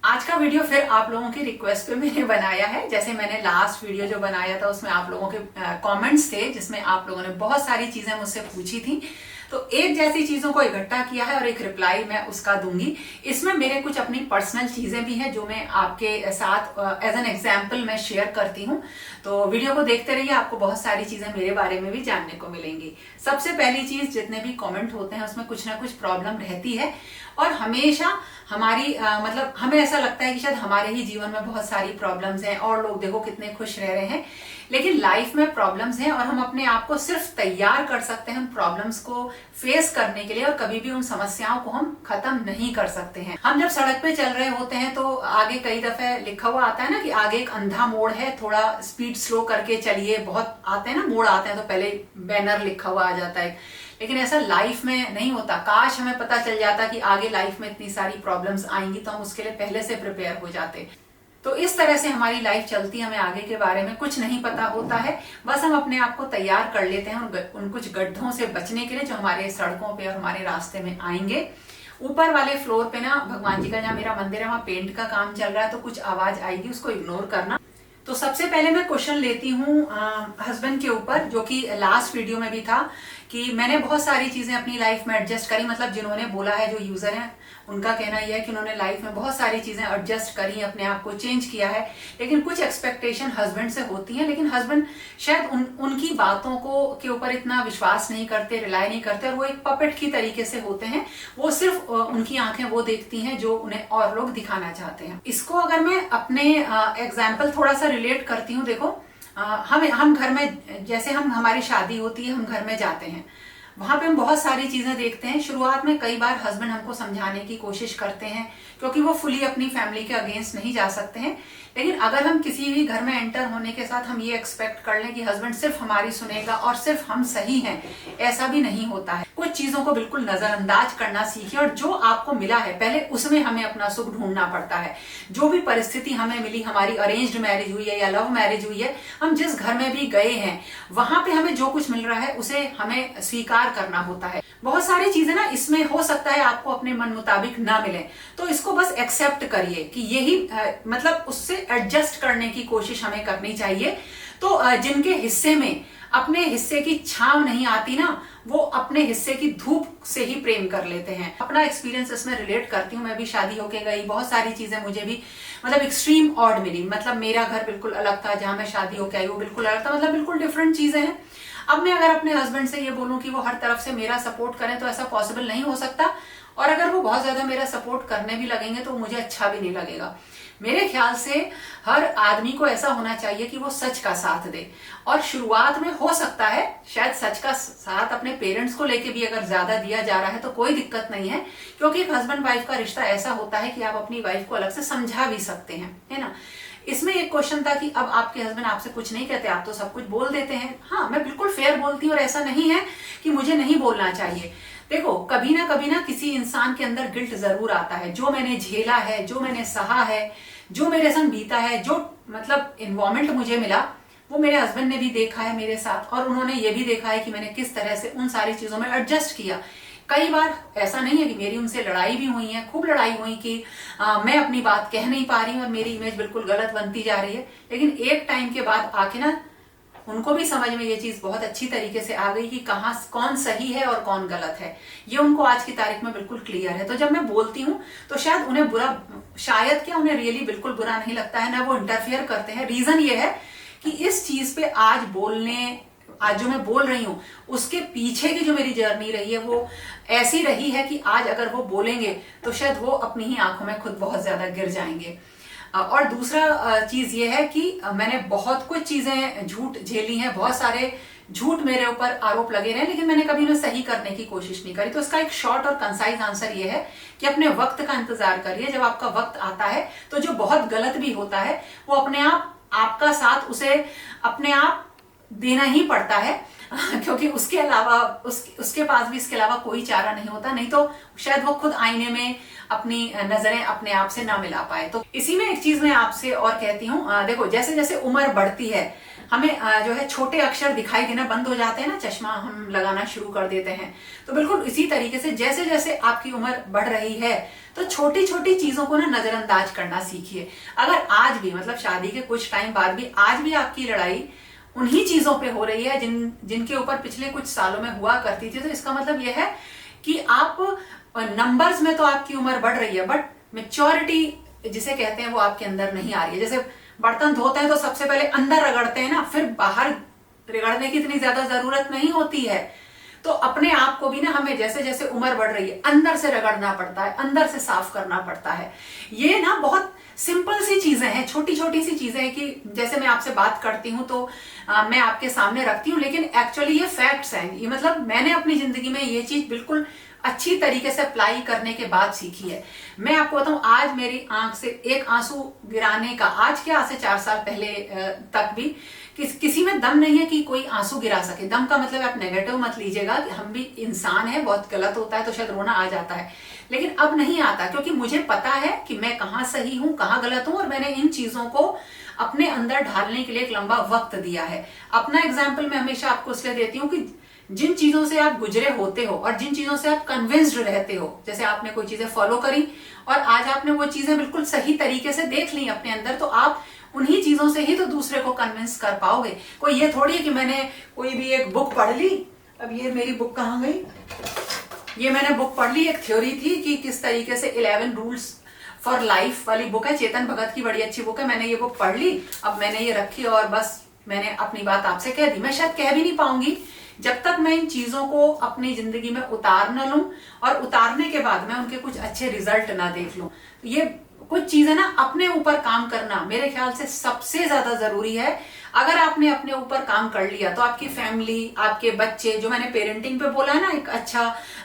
आज का वीडियो फिर आप लोगों की रिक्वेस्ट पे मैंने बनाया है। जैसे मैंने लास्ट वीडियो जो बनाया था उसमें आप लोगों के कमेंट्स थे, जिसमें आप लोगों ने बहुत सारी चीजें मुझसे पूछी थी, तो एक जैसी चीजों को इकट्ठा किया है और एक रिप्लाई मैं उसका दूंगी। इसमें मेरे कुछ अपनी पर्सनल चीजें भी हैं जो मैं आपके साथ एज एन एग्जाम्पल मैं शेयर करती हूँ। तो वीडियो को देखते रहिए, आपको बहुत सारी चीजें मेरे बारे में भी जानने को मिलेंगी। सबसे पहली चीज, जितने भी कमेंट होते हैं उसमें कुछ ना कुछ प्रॉब्लम रहती है और हमेशा हमारी मतलब हमें ऐसा लगता है कि शायद हमारे ही जीवन में बहुत सारी प्रॉब्लम्स हैं और लोग देखो कितने खुश रह रहे हैं, लेकिन लाइफ में प्रॉब्लम्स हैं और हम अपने आप को सिर्फ तैयार कर सकते हैं प्रॉब्लम्स को फेस करने के लिए, और कभी भी उन समस्याओं को हम खत्म नहीं कर सकते हैं। हम जब सड़क पे चल रहे होते हैं तो आगे कई दफे लिखा हुआ आता है ना कि आगे एक अंधा मोड़ है, थोड़ा स्पीड स्लो करके चलिए। बहुत आते हैं ना मोड़ आते हैं तो पहले बैनर लिखा हुआ आ जाता है, लेकिन ऐसा लाइफ में नहीं होता। काश हमें पता चल जाता कि आगे लाइफ में इतनी सारी प्रॉब्लम्स आएंगी तो हम उसके लिए पहले से प्रिपेयर हो जाते। तो इस तरह से हमारी लाइफ चलती है, हमें आगे के बारे में कुछ नहीं पता होता है, बस हम अपने आप को तैयार कर लेते हैं उन कुछ गड्ढों से बचने के लिए जो हमारे सड़कों पे और हमारे रास्ते में आएंगे। ऊपर वाले फ्लोर पे ना भगवान जी का जहाँ मेरा मंदिर है वहां पेंट का काम चल रहा है, तो कुछ आवाज आएगी, उसको इग्नोर करना। तो सबसे पहले मैं क्वेश्चन लेती हूँ हस्बैंड के ऊपर, जो कि लास्ट वीडियो में भी था कि मैंने बहुत सारी चीजें अपनी लाइफ में एडजस्ट करी। मतलब जिन्होंने बोला है, जो यूजर हैं, उनका कहना यह है कि उन्होंने लाइफ में बहुत सारी चीजें एडजस्ट करी, अपने आप को चेंज किया है, लेकिन कुछ एक्सपेक्टेशन हस्बैंड से होती हैं, लेकिन हस्बैंड शायद उनकी बातों को के ऊपर इतना विश्वास नहीं करते, रिलाय नहीं करते, और वो एक पपेट की तरीके से होते हैं। वो सिर्फ उनकी आंखें वो देखती हैं जो उन्हें और लोग दिखाना चाहते हैं। इसको अगर मैं अपने एग्जाम्पल थोड़ा सा रिलेट करती हूँ, देखो हम घर में, जैसे हमारी शादी होती है, हम घर में जाते हैं, वहां पे हम बहुत सारी चीजें देखते हैं। शुरुआत में कई बार हस्बैंड हमको समझाने की कोशिश करते हैं क्योंकि वो फुली अपनी फैमिली के अगेंस्ट नहीं जा सकते हैं, लेकिन अगर हम किसी भी घर में एंटर होने के साथ हम ये एक्सपेक्ट कर लें कि हस्बैंड सिर्फ हमारी सुनेगा और सिर्फ हम सही हैं, ऐसा भी नहीं होता है। कुछ चीजों को बिल्कुल नजरअंदाज करना सीखिए और जो आपको मिला है पहले उसमें हमें अपना सुख ढूंढना पड़ता है। जो भी परिस्थिति हमें मिली, हमारी अरेंज्ड मैरिज हुई है या लव मैरिज हुई है, हम जिस घर में भी गए हैं वहां पे हमें जो कुछ मिल रहा है उसे हमें स्वीकार करना होता है। बहुत सारी चीजें ना इसमें हो सकता है आपको अपने मन मुताबिक ना मिले, तो इसको बस एक्सेप्ट करिए कि यही मतलब उससे एडजस्ट करने की कोशिश हमें करनी चाहिए। तो जिनके हिस्से में अपने हिस्से की छांव नहीं आती ना, वो अपने हिस्से की धूप से ही प्रेम कर लेते हैं। अपना एक्सपीरियंस इसमें रिलेट करती हूँ। मैं भी शादी होके गई, बहुत सारी चीजें मुझे भी मतलब एक्सट्रीम ऑड मिली। मतलब मेरा घर बिल्कुल अलग था, जहां मैं शादी होके आई वो बिल्कुल अलग था, मतलब बिल्कुल डिफरेंट चीजें हैं। अब मैं अगर अपने हस्बैंड से ये बोलूं कि वो हर तरफ से मेरा सपोर्ट करें तो ऐसा पॉसिबल नहीं हो सकता, और अगर वो बहुत ज्यादा मेरा सपोर्ट करने भी लगेंगे तो मुझे अच्छा भी नहीं लगेगा। मेरे ख्याल से हर आदमी को ऐसा होना चाहिए कि वो सच का साथ दे, और शुरुआत में हो सकता है शायद सच का साथ अपने पेरेंट्स को लेके भी अगर ज्यादा दिया जा रहा है तो कोई दिक्कत नहीं है, क्योंकि एक हस्बैंड वाइफ का रिश्ता ऐसा होता है कि आप अपनी वाइफ को अलग से समझा भी सकते हैं, है ना। इसमें एक क्वेश्चन था कि अब आपके हस्बैंड आपसे कुछ नहीं कहते, आप तो सब कुछ बोल देते हैं। हाँ, मैं बिल्कुल फेयर बोलती हूँ और ऐसा नहीं है कि मुझे नहीं बोलना चाहिए। देखो, कभी ना किसी इंसान के अंदर गिल्ट जरूर आता है। जो मैंने झेला है, जो मैंने सहा है, जो मेरे संग बीता है, जो मतलब इन्वायरमेंट मुझे मिला, वो मेरे हस्बैंड ने भी देखा है मेरे साथ, और उन्होंने ये भी देखा है कि मैंने किस तरह से उन सारी चीजों में एडजस्ट किया। कई बार ऐसा नहीं है कि मेरी उनसे लड़ाई भी हुई है, खूब लड़ाई हुई कि मैं अपनी बात कह नहीं पा रही हूँ और मेरी इमेज बिल्कुल गलत बनती जा रही है, लेकिन एक टाइम के बाद आके ना उनको भी समझ में ये चीज बहुत अच्छी तरीके से आ गई कि कहाँ कौन सही है और कौन गलत है। ये उनको आज की तारीख में बिल्कुल क्लियर है। तो जब मैं बोलती हूँ तो शायद उन्हें बुरा, शायद क्या उन्हें रियली बिल्कुल बुरा नहीं लगता है, ना वो इंटरफियर करते हैं। रीजन ये है कि इस चीज पे आज जो मैं बोल रही हूँ उसके पीछे की जो मेरी जर्नी रही है वो ऐसी रही है कि आज अगर वो बोलेंगे तो शायद वो अपनी ही आंखों में खुद बहुत ज्यादा गिर जाएंगे। और दूसरा चीज ये है कि मैंने बहुत कुछ चीजें झूठ झेली हैं, बहुत सारे झूठ मेरे ऊपर आरोप लगे रहे, लेकिन मैंने कभी उन्हें सही करने की कोशिश नहीं करी। तो इसका एक शॉर्ट और कंसाइज आंसर ये है कि अपने वक्त का इंतजार करिए। जब आपका वक्त आता है तो जो बहुत गलत भी होता है वो अपने आप आपका साथ उसे अपने आप देना ही पड़ता है, क्योंकि उसके अलावा उसके पास भी इसके अलावा कोई चारा नहीं होता, नहीं तो शायद वो खुद आईने में अपनी नजरें अपने आप से ना मिला पाए। तो इसी में एक चीज मैं आपसे और कहती हूँ, देखो जैसे जैसे उम्र बढ़ती है हमें जो है छोटे अक्षर दिखाई देना बंद हो जाते हैं ना, चश्मा हम लगाना शुरू कर देते हैं। तो बिल्कुल इसी तरीके से जैसे जैसे आपकी उम्र बढ़ रही है तो छोटी छोटी चीजों को ना नजरअंदाज करना सीखिए। अगर आज भी मतलब शादी के कुछ टाइम बाद भी आज भी आपकी लड़ाई उन्हीं चीजों पे हो रही है जिनके ऊपर पिछले कुछ सालों में हुआ करती थी, तो इसका मतलब यह है कि आप नंबर्स में तो आपकी उम्र बढ़ रही है बट मेच्योरिटी जिसे कहते हैं वो आपके अंदर नहीं आ रही है। जैसे बर्तन धोते हैं तो सबसे पहले अंदर रगड़ते हैं ना, फिर बाहर रगड़ने की इतनी ज्यादा जरूरत नहीं होती है। तो अपने आप को भी ना हमें जैसे जैसे उम्र बढ़ रही है अंदर से रगड़ना पड़ता है, अंदर से साफ करना पड़ता है। ये ना बहुत सिंपल सी चीजें हैं, छोटी छोटी सी चीजें हैं कि जैसे मैं आपसे बात करती हूं तो मैं आपके सामने रखती हूं, लेकिन एक्चुअली ये फैक्ट्स हैं। ये मतलब मैंने अपनी जिंदगी में ये चीज बिल्कुल अच्छी तरीके से अप्लाई करने के बाद सीखी है। मैं आपको बताऊं, आज मेरी आंख से एक आंसू गिराने का, आज क्या आज से 4 साल पहले तक भी किसी में दम नहीं है कि कोई आंसू गिरा सके। दम का मतलब आप नेगेटिव मत लीजिएगा, कि हम भी इंसान है, बहुत गलत होता है तो शायद रोना आ जाता है, लेकिन अब नहीं आता क्योंकि मुझे पता है कि मैं कहाँ सही हूँ कहाँ गलत हूँ, और मैंने इन चीजों को अपने अंदर ढालने के लिए एक लंबा वक्त दिया है। अपना एग्जाम्पल मैं हमेशा आपको इसलिए देती हूँ कि जिन चीजों से आप गुजरे होते हो और जिन चीजों से आप कन्विंस्ड रहते हो, जैसे आपने कोई चीजें फॉलो करी और आज आपने वो चीजें बिल्कुल सही तरीके से देख ली अपने अंदर, तो आप उन्हीं चीजों से ही तो दूसरे को कन्विंस कर पाओगे। कोई ये थोड़ी है कि मैंने कोई भी एक बुक पढ़ ली, अब ये मेरी बुक कहाँ गई, ये मैंने बुक पढ़ ली, एक थ्योरी थी कि किस तरीके से 11 रूल्स फॉर लाइफ वाली बुक है, चेतन भगत की बड़ी अच्छी बुक है। मैंने ये बुक पढ़ ली, अब मैंने ये रखी और बस मैंने अपनी बात आपसे कह दी। मैं शायद कह भी नहीं पाऊंगी जब तक मैं इन चीजों को अपनी जिंदगी में उतार न लूं और उतारने के बाद मैं उनके कुछ अच्छे रिजल्ट ना देख लूं। तो ये कुछ चीजें ना अपने ऊपर काम करना मेरे ख्याल से सबसे ज्यादा जरूरी है। अगर आपने अपने ऊपर काम कर लिया तो आपकी फैमिली, आपके बच्चे, जो मैंने पेरेंटिंग पे बोला है ना,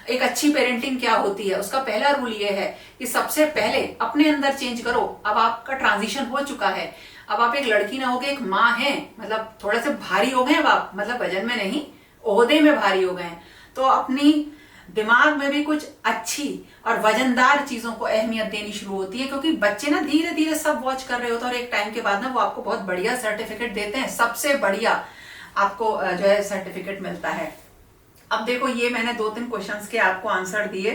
एक अच्छी पेरेंटिंग क्या होती है, उसका पहला रूल ये है कि सबसे पहले अपने अंदर चेंज करो। अब आपका ट्रांजिशन हो चुका है, अब आप एक लड़की ना होके एक माँ है, मतलब थोड़े से भारी हो गए अब आप, मतलब वजन में नहीं ओहदे में भारी हो गए हैं, तो अपनी दिमाग में भी कुछ अच्छी और वजनदार चीजों को अहमियत देनी शुरू होती है, क्योंकि बच्चे ना धीरे धीरे सब वॉच कर रहे होते हैं और एक टाइम के बाद ना वो आपको बहुत बढ़िया सर्टिफिकेट देते हैं, सबसे बढ़िया आपको जो है सर्टिफिकेट मिलता है। अब देखो, ये मैंने 2-3 क्वेश्चंस के आपको आंसर दिए।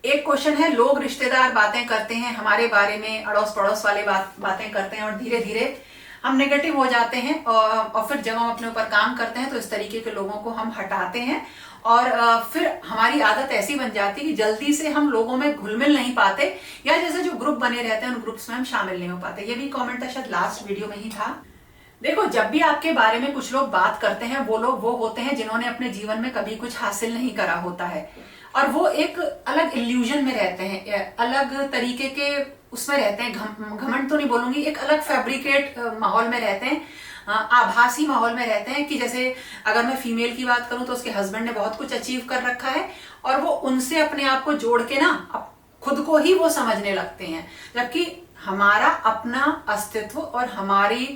एक क्वेश्चन है, लोग रिश्तेदार बातें करते हैं हमारे बारे में, अड़ोस पड़ोस वाले बातें करते हैं और धीरे धीरे हम नेगेटिव हो जाते हैं और फिर जब हम अपने ऊपर काम करते हैं तो इस तरीके के लोगों को हम हटाते हैं और फिर हमारी आदत ऐसी बन जाती है कि जल्दी से हम लोगों में घुल मिल नहीं पाते, या जैसे जो ग्रुप बने रहते हैं उन ग्रुप्स में हम शामिल नहीं हो पाते। ये भी कमेंट था, शायद लास्ट वीडियो में ही था। देखो, जब भी आपके बारे में कुछ लोग बात करते हैं वो लोग वो होते हैं जिन्होंने अपने जीवन में कभी कुछ हासिल नहीं करा होता है और वो एक अलग इल्यूजन में रहते हैं, अलग तरीके के उसमें रहते हैं, घमंड तो नहीं बोलूंगी, एक अलग फैब्रिकेट माहौल में रहते हैं, आभासी माहौल में रहते हैं कि जैसे अगर मैं फीमेल की बात करूं तो उसके हस्बैंड ने बहुत कुछ अचीव कर रखा है और वो उनसे अपने आप को जोड़ के ना खुद को ही वो समझने लगते हैं, जबकि हमारा अपना अस्तित्व और हमारी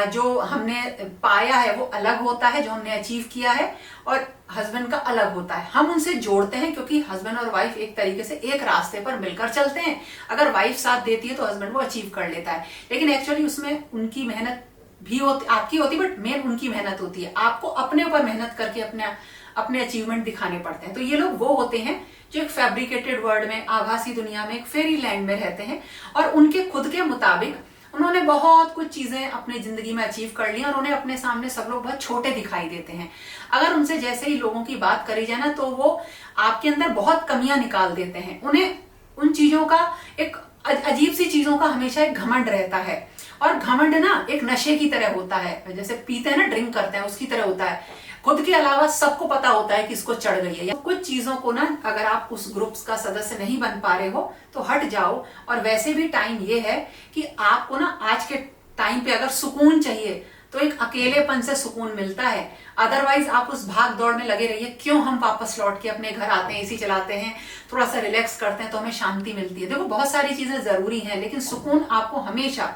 जो हमने पाया है वो अलग होता है, जो हमने अचीव किया है, और हस्बैंड का अलग होता है। हम उनसे जोड़ते हैं क्योंकि हस्बैंड और वाइफ एक तरीके से एक रास्ते पर मिलकर चलते हैं। अगर वाइफ साथ देती है तो हस्बैंड वो अचीव कर लेता है, लेकिन एक्चुअली उसमें उनकी मेहनत भी होती, आपकी होती, बट मेन उनकी मेहनत होती है। आपको अपने ऊपर मेहनत करके अपने अचीवमेंट दिखाने पड़ते हैं। तो ये लोग वो होते हैं जो एक फैब्रिकेटेड वर्ल्ड में, आभासी दुनिया में, एक फेरी लैंड में रहते हैं और उनके खुद के मुताबिक उन्होंने बहुत कुछ चीजें अपनी जिंदगी में अचीव कर ली और उन्हें अपने सामने सब लोग बहुत छोटे दिखाई देते हैं। अगर उनसे जैसे ही लोगों की बात करी जाए ना तो वो आपके अंदर बहुत कमियां निकाल देते हैं। उन्हें उन चीजों का, एक अजीब सी चीजों का हमेशा एक घमंड रहता है, और घमंड ना एक नशे की तरह होता है, जैसे पीते हैं ना, ड्रिंक करते हैं, उसकी तरह होता है। खुद के अलावा सबको पता होता है कि इसको चढ़ गई है। या कुछ चीजों को ना, अगर आप उस ग्रुप्स का सदस्य नहीं बन पा रहे हो तो हट जाओ। और वैसे भी टाइम ये है कि आपको ना आज के टाइम पे अगर सुकून चाहिए तो एक अकेलेपन से सुकून मिलता है, अदरवाइज आप उस भाग दौड़ में लगे रहिए। क्यों हम वापस लौट के अपने घर आते हैं, एसी चलाते हैं, थोड़ा सा रिलैक्स करते हैं तो हमें शांति मिलती है। देखो, बहुत सारी चीजें जरूरी हैं, लेकिन सुकून आपको हमेशा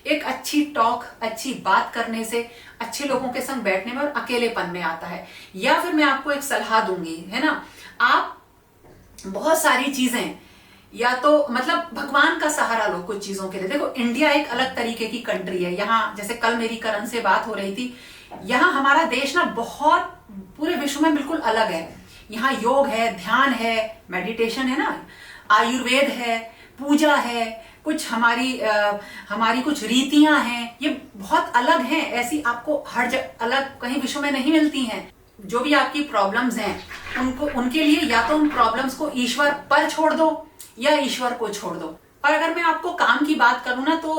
एक अच्छी टॉक, अच्छी बात करने से, अच्छे लोगों के संग बैठने में और अकेलेपन में आता है। या फिर मैं आपको एक सलाह दूंगी, है ना, आप बहुत सारी चीजें या तो मतलब भगवान का सहारा लो कुछ चीजों के लिए। देखो इंडिया एक अलग तरीके की कंट्री है। यहाँ जैसे कल मेरी करण से बात हो रही थी, यहाँ हमारा देश ना बहुत पूरे विश्व में बिल्कुल अलग है। यहाँ योग है, ध्यान है, मेडिटेशन है ना, आयुर्वेद है, पूजा है, कुछ हमारी कुछ रीतियां हैं, ये बहुत अलग हैं। ऐसी आपको हर अलग कहीं विश्व में नहीं मिलती हैं। जो भी आपकी प्रॉब्लम्स हैं उनके लिए या तो उन प्रॉब्लम्स को ईश्वर पर छोड़ दो या ईश्वर को छोड़ दो। और अगर मैं आपको काम की बात करूं ना तो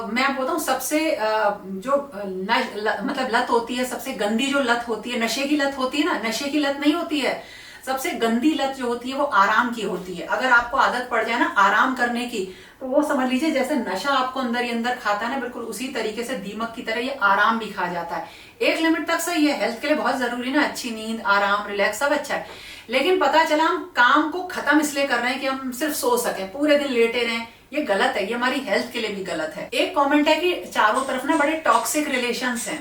मैं बोलता हूँ सबसे जो मतलब लत होती है, सबसे गंदी जो लत होती है, नशे की लत होती है ना, नशे की लत नहीं होती है, सबसे गंदी लत जो होती है वो आराम की होती है। अगर आपको आदत पड़ जाए ना आराम करने की, तो वो समझ लीजिए जैसे नशा आपको अंदर ही अंदर खाता है ना, बिल्कुल उसी तरीके से दीमक की तरह ये आराम भी खा जाता है। एक लिमिट तक सही है, हेल्थ के लिए बहुत जरूरी ना, अच्छी नींद, आराम, रिलैक्स सब अच्छा है। लेकिन पता चला हम काम को खत्म इसलिए कर रहे हैं कि हम सिर्फ सो सकें, पूरे दिन लेटे रहें, ये गलत है, ये हमारी हेल्थ के लिए भी गलत है। एक कमेंट है कि चारों तरफ ना बड़े टॉक्सिक रिलेशंस हैं।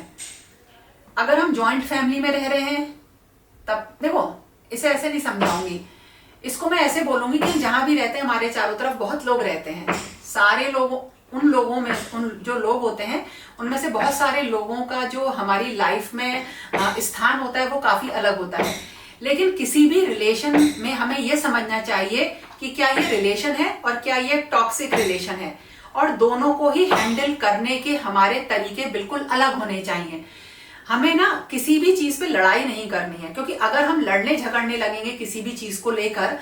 अगर हम जॉइंट फैमिली में रह रहे हैं तब देखो, इसे ऐसे नहीं समझाऊंगी, इसको मैं ऐसे बोलूंगी कि जहां भी रहते हैं हमारे चारों तरफ बहुत लोग रहते हैं। सारे लोगों उन लोगों में उन जो लोग होते हैं उनमें से बहुत सारे लोगों का जो हमारी लाइफ में स्थान होता है वो काफी अलग होता है। लेकिन किसी भी रिलेशन में हमें यह समझना चाहिए कि क्या ये रिलेशन है और क्या ये टॉक्सिक रिलेशन है, और दोनों को ही हैंडल करने के हमारे तरीके बिल्कुल अलग होने चाहिए। हमें ना किसी भी चीज पे लड़ाई नहीं करनी है, क्योंकि अगर हम लड़ने झगड़ने लगेंगे किसी भी चीज को लेकर,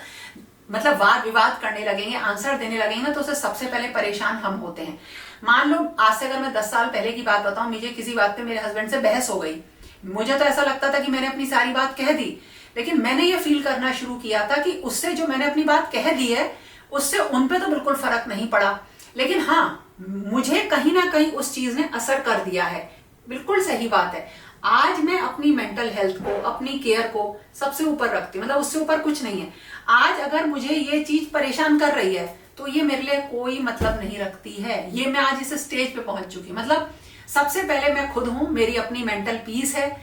मतलब वाद विवाद करने लगेंगे, आंसर देने लगेंगे ना, तो उससे सबसे पहले परेशान हम होते हैं। मान लो आज से अगर मैं 10 साल पहले की बात बताऊं, मुझे किसी बात पे मेरे हस्बैंड से बहस हो गई, मुझे तो ऐसा लगता था कि मैंने अपनी सारी बात कह दी, लेकिन मैंने ये फील करना शुरू किया था कि उससे जो मैंने अपनी बात कह दी है उससे उन पे तो बिल्कुल फर्क नहीं पड़ा, लेकिन हाँ मुझे कहीं ना कहीं उस चीज ने असर कर दिया है। बिल्कुल सही बात है। आज मैं अपनी मेंटल हेल्थ को, अपनी केयर को सबसे ऊपर रखती हूँ, मतलब उससे ऊपर कुछ नहीं है। आज अगर मुझे ये चीज परेशान कर रही है तो ये मेरे लिए कोई मतलब नहीं रखती है। ये मैं आज इस स्टेज पे पहुंच चुकी, मतलब सबसे पहले मैं खुद हूं, मेरी अपनी मेंटल पीस है,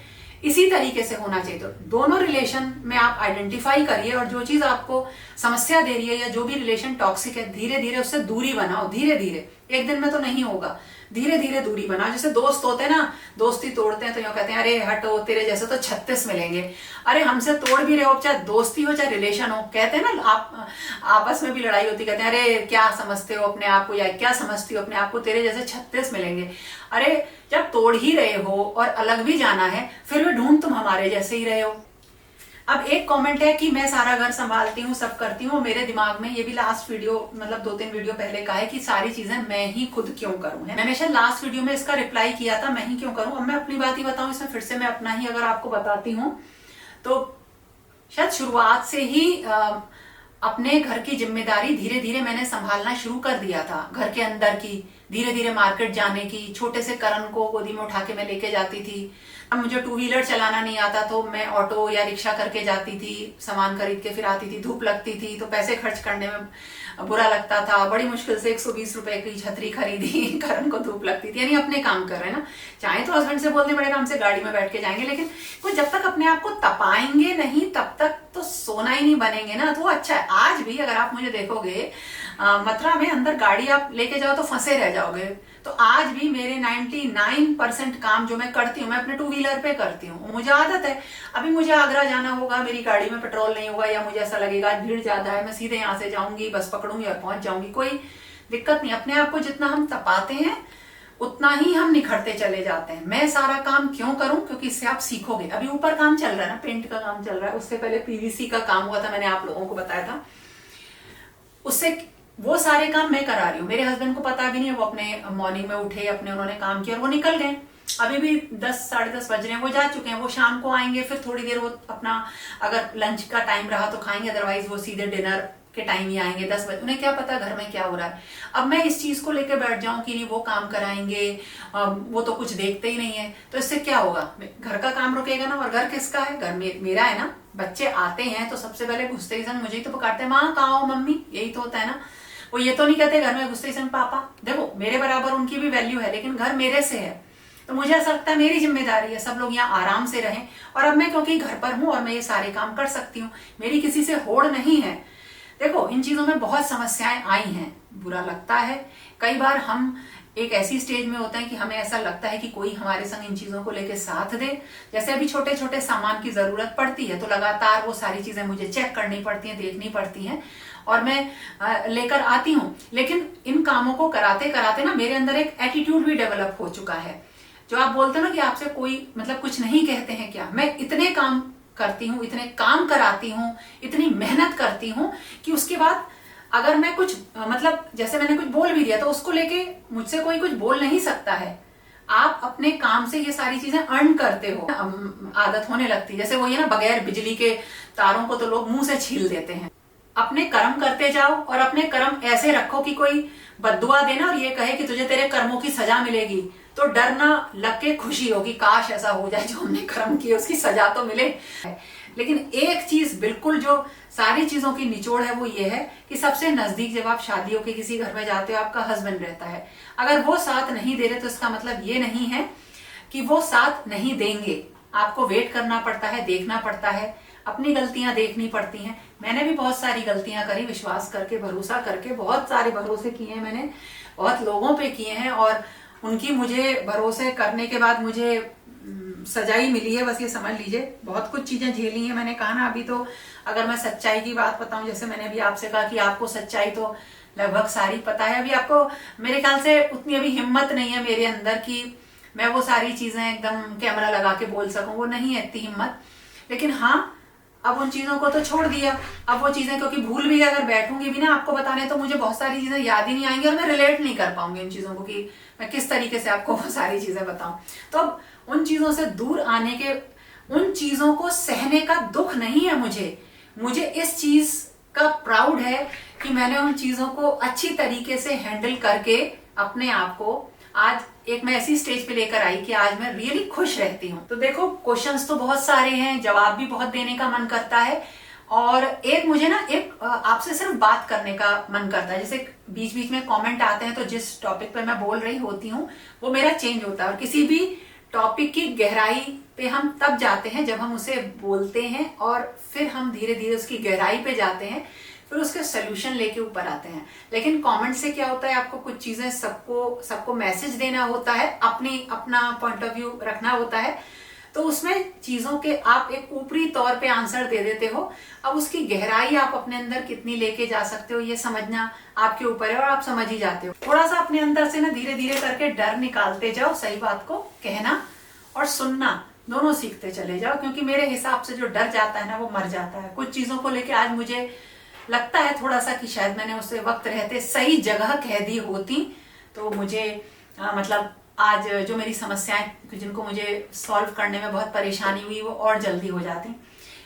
इसी तरीके से होना चाहिए। तो दोनों रिलेशन में आप आइडेंटिफाई करिए, और जो चीज आपको समस्या दे रही है या जो भी रिलेशन टॉक्सिक है, धीरे धीरे उससे दूरी बनाओ। धीरे धीरे, एक दिन में तो नहीं होगा, धीरे धीरे दूरी बनाओ। जैसे दोस्त होते हैं ना, दोस्ती तोड़ते हैं तो यूं कहते हैं अरे हटो तेरे जैसे तो 36 मिलेंगे। अरे हमसे तोड़ भी रहे हो, चाहे दोस्ती हो चाहे रिलेशन हो, कहते हैं ना आप आपस में भी लड़ाई होती, कहते हैं अरे क्या समझते हो अपने आप को, या क्या समझती हो अपने आप को, तेरे जैसे 36 मिलेंगे। अरे जब तोड़ ही रहे हो और अलग भी जाना है, फिर भी ढूंढ तुम हमारे जैसे ही रहे हो। अब एक कमेंट है कि मैं सारा घर संभालती हूँ, सब करती हूँ, मेरे दिमाग में ये भी लास्ट वीडियो मतलब 2-3 वीडियो पहले का है कि सारी चीजें मैं ही खुद क्यों करूँ। मैंने शायद लास्ट वीडियो में इसका रिप्लाई किया था, मैं ही क्यों करूँ। अब मैं अपनी बात ही बताऊं, इसमें फिर से मैं अपना ही अगर आपको बताती हूँ तो शायद शुरुआत से ही अपने घर की जिम्मेदारी धीरे धीरे मैंने संभालना शुरू कर दिया था। घर के अंदर की, धीरे धीरे मार्केट जाने की, छोटे से करण को गोदी में उठा के मैं लेके जाती थी। अब मुझे 2 व्हीलर चलाना नहीं आता तो मैं ऑटो या रिक्शा करके जाती थी, सामान खरीद के फिर आती थी। धूप लगती थी तो पैसे खर्च करने में बुरा लगता था, बड़ी मुश्किल से 120 रुपए की छतरी खरीदी, करण को धूप लगती थी। यानी अपने काम कर रहे हैं ना, चाहे तो हस्बैंड से बोलने बड़े काम से गाड़ी में बैठ के जाएंगे, लेकिन वो जब तक अपने आप को तपाएंगे नहीं तब तक तो सोना ही नहीं बनेंगे ना। तो वो अच्छा है। आज भी अगर आप मुझे देखोगे मथुरा में अंदर गाड़ी आप लेके जाओ तो फंसे रह जाओगे। तो आज भी मेरे 99% काम जो मैं करती हूँ मैं अपने 2 व्हीलर पे करती हूँ, मुझे आदत है। अभी मुझे आगरा जाना होगा, मेरी गाड़ी में पेट्रोल नहीं होगा, या मुझे ऐसा लगेगा भीड़ ज्यादा है, मैं सीधे यहाँ से जाऊंगी, बस पकड़ूंगी और पहुंच जाऊंगी, कोई दिक्कत नहीं। अपने आप को जितना हम तपाते हैं उतना ही हम निखरते चले जाते हैं। मैं सारा काम क्यों करूं, क्योंकि इससे आप सीखोगे। अभी ऊपर काम चल रहा है ना, पेंट का काम चल रहा है, उससे पहले पीवीसी का काम हुआ था, मैंने आप लोगों को बताया था। उससे वो सारे काम मैं करा रही हूँ, मेरे हस्बैंड को पता भी नहीं है। वो अपने मॉर्निंग में उठे, अपने उन्होंने काम किया और वो निकल गए। अभी भी 10 साढ़े 10 बज रहे हैं, वो जा चुके हैं। वो शाम को आएंगे, फिर थोड़ी देर वो अपना अगर लंच का टाइम रहा तो खाएंगे, अदरवाइज वो सीधे डिनर के टाइम ही आएंगे 10 बजे। उन्हें क्या पता घर में क्या हो रहा है। अब मैं इस चीज को लेकर बैठ जाऊं कि नहीं वो काम कराएंगे, वो तो कुछ देखते ही नहीं है, तो इससे क्या होगा, घर का काम रुकेगा ना। और घर किसका है, घर मेरा है ना। बच्चे आते हैं तो सबसे पहले घुसते ही संग मुझे ही तो पुकारते हैं, माँ कहाँ हो मम्मी, यही तो होता है ना। वो ये तो नहीं कहते घर में घुसते ही संग पापा। देखो मेरे बराबर उनकी भी वैल्यू है, लेकिन घर मेरे से है तो मुझे ऐसा लगता है मेरी जिम्मेदारी है सब लोग यहाँ आराम से रहें। और अब मैं क्योंकि घर पर हूँ और मैं ये सारे काम कर सकती हूँ, मेरी किसी से होड़ नहीं है, देखो, इन चीजों में बहुत समस्याएं आई हैं, बुरा लगता है। कई बार हम एक ऐसी स्टेज में होते हैं कि हमें ऐसा लगता है कि कोई हमारे संग इन चीजों को लेके साथ दे। जैसे अभी छोटे छोटे सामान की जरूरत पड़ती है तो लगातार वो सारी चीजें मुझे चेक करनी पड़ती हैं, देखनी पड़ती हैं, और मैं लेकर आती हूँ। लेकिन इन कामों को कराते कराते ना मेरे अंदर एक एटीट्यूड भी डेवलप हो चुका है। जो आप बोलते हो ना कि आपसे कोई मतलब कुछ नहीं कहते हैं क्या, मैं इतने काम करती हूँ, इतने काम कराती हूँ, इतनी मेहनत करती हूँ कि उसके बाद अगर मैं कुछ मतलब जैसे मैंने कुछ बोल भी दिया तो उसको लेके मुझसे कोई कुछ बोल नहीं सकता है। आप अपने काम से ये सारी चीजें अर्न करते हो, आदत होने लगती है। जैसे वो ये ना, बगैर बिजली के तारों को तो लोग मुंह से छील देते हैं। अपने कर्म करते जाओ और अपने कर्म ऐसे रखो कि कोई बद्दुआ देना और ये कहे कि तुझे तेरे कर्मों की सजा मिलेगी तो डरना लग के खुशी होगी, काश ऐसा हो जाए जो हमने कर्म किए उसकी सजा तो मिले। लेकिन एक चीज बिल्कुल जो सारी चीजों की निचोड़ है वो ये है कि सबसे नजदीक जब आप शादियों के किसी घर में जाते हो आपका हस्बैंड रहता है, अगर वो साथ नहीं दे रहे तो इसका मतलब ये नहीं है कि वो साथ नहीं देंगे। आपको वेट करना पड़ता है, देखना पड़ता है, अपनी गलतियां देखनी पड़ती हैं। मैंने भी बहुत सारी गलतियां करी, विश्वास करके, भरोसा करके, बहुत सारे भरोसे किए हैं मैंने, बहुत लोगों पे किए हैं, और उनकी मुझे भरोसे करने के बाद मुझे सजाई मिली है, बस ये समझ लीजिए। बहुत कुछ चीजें झेली हैं मैंने। कहा ना, अभी तो अगर मैं सच्चाई की बात बताऊं, जैसे मैंने अभी आपसे कहा कि आपको सच्चाई तो लगभग सारी पता है, अभी आपको मेरे ख्याल से उतनी अभी हिम्मत नहीं है मेरे अंदर कि मैं वो सारी चीजें एकदम कैमरा लगा के बोल सकूं, वो नहीं है इतनी हिम्मत। लेकिन हाँ, अब उन चीजों को तो छोड़ दिया। अब वो चीजें क्योंकि भूल भी अगर बैठूंगी भी ना आपको बताने तो मुझे बहुत सारी चीजें याद ही नहीं आएंगी और मैं रिलेट नहीं कर पाऊंगी इन चीजों को कि मैं किस तरीके से आपको वो सारी चीजें बताऊं। तो अब उन चीजों से दूर आने के, उन चीजों को सहने का दुख नहीं है मुझे इस चीज का प्राउड है कि मैंने उन चीजों को अच्छी तरीके से हैंडल करके अपने आप को आज एक मैं ऐसी स्टेज पे लेकर आई कि आज मैं रियली खुश रहती हूँ। तो देखो, क्वेश्चंस तो बहुत सारे हैं, जवाब भी बहुत देने का मन करता है, और एक मुझे ना एक आपसे सिर्फ बात करने का मन करता है। जैसे बीच बीच में कमेंट आते हैं तो जिस टॉपिक पे मैं बोल रही होती हूँ वो मेरा चेंज होता है, और किसी भी टॉपिक की गहराई पे हम तब जाते हैं जब हम उसे बोलते हैं और फिर हम धीरे धीरे उसकी गहराई पे जाते हैं, फिर उसके सोल्यूशन लेके ऊपर आते हैं। लेकिन कमेंट से क्या होता है, आपको कुछ चीजें सबको मैसेज देना होता है, अपना पॉइंट ऑफ व्यू रखना होता है, तो उसमें चीजों के आप एक ऊपरी तौर पे आंसर दे देते हो। अब उसकी गहराई आप अपने अंदर कितनी लेके जा सकते हो ये समझना आपके ऊपर है, और आप समझ ही जाते हो। थोड़ा सा अपने अंदर से ना धीरे धीरे करके डर निकालते जाओ, सही बात को कहना और सुनना दोनों सीखते चले जाओ, क्योंकि मेरे हिसाब से जो डर जाता है ना वो मर जाता है। कुछ चीजों को लेके आज मुझे लगता है थोड़ा सा कि शायद मैंने उसे वक्त रहते सही जगह कह दी होती तो मुझे मतलब आज जो मेरी समस्याएं जिनको मुझे सॉल्व करने में बहुत परेशानी हुई वो और जल्दी हो जाती।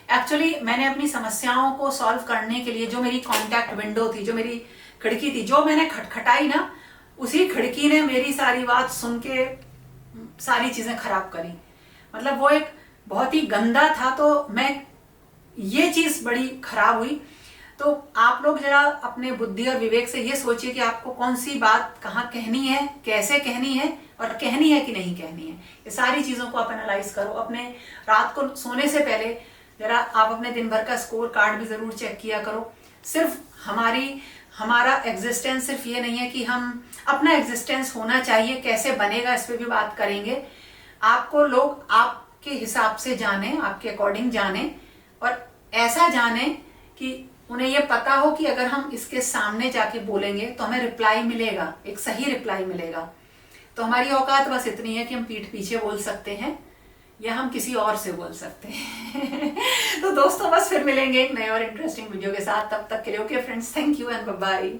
एक्चुअली मैंने अपनी समस्याओं को सॉल्व करने के लिए जो मेरी कॉन्टैक्ट विंडो थी, जो मेरी खिड़की थी, जो मैंने खटखटाई ना, उसी खिड़की ने मेरी सारी बात सुन के सारी चीजें खराब करी। मतलब वो एक बहुत ही गंदा था, तो मैं ये चीज बड़ी खराब हुई। तो आप लोग जरा अपने बुद्धि और विवेक से ये सोचिए कि आपको कौन सी बात कहाँ कहनी है, कैसे कहनी है, और कहनी है कि नहीं कहनी है। ये सारी चीजों को आप एनालाइज करो। अपने रात को सोने से पहले जरा आप अपने दिन भर का स्कोर कार्ड भी जरूर चेक किया करो। सिर्फ हमारा एग्जिस्टेंस सिर्फ ये नहीं है कि हम अपना एग्जिस्टेंस होना चाहिए, कैसे बनेगा इस पे भी बात करेंगे। आपको लोग आपके हिसाब से जाने, आपके अकॉर्डिंग जाने, और ऐसा जाने कि उन्हें ये पता हो कि अगर हम इसके सामने जाके बोलेंगे तो हमें रिप्लाई मिलेगा, एक सही रिप्लाई मिलेगा। तो हमारी औकात बस इतनी है कि हम पीठ पीछे बोल सकते हैं या हम किसी और से बोल सकते हैं। तो दोस्तों, बस फिर मिलेंगे एक नए और इंटरेस्टिंग वीडियो के साथ। तब तक के लिए okay friends, thank you and bye bye.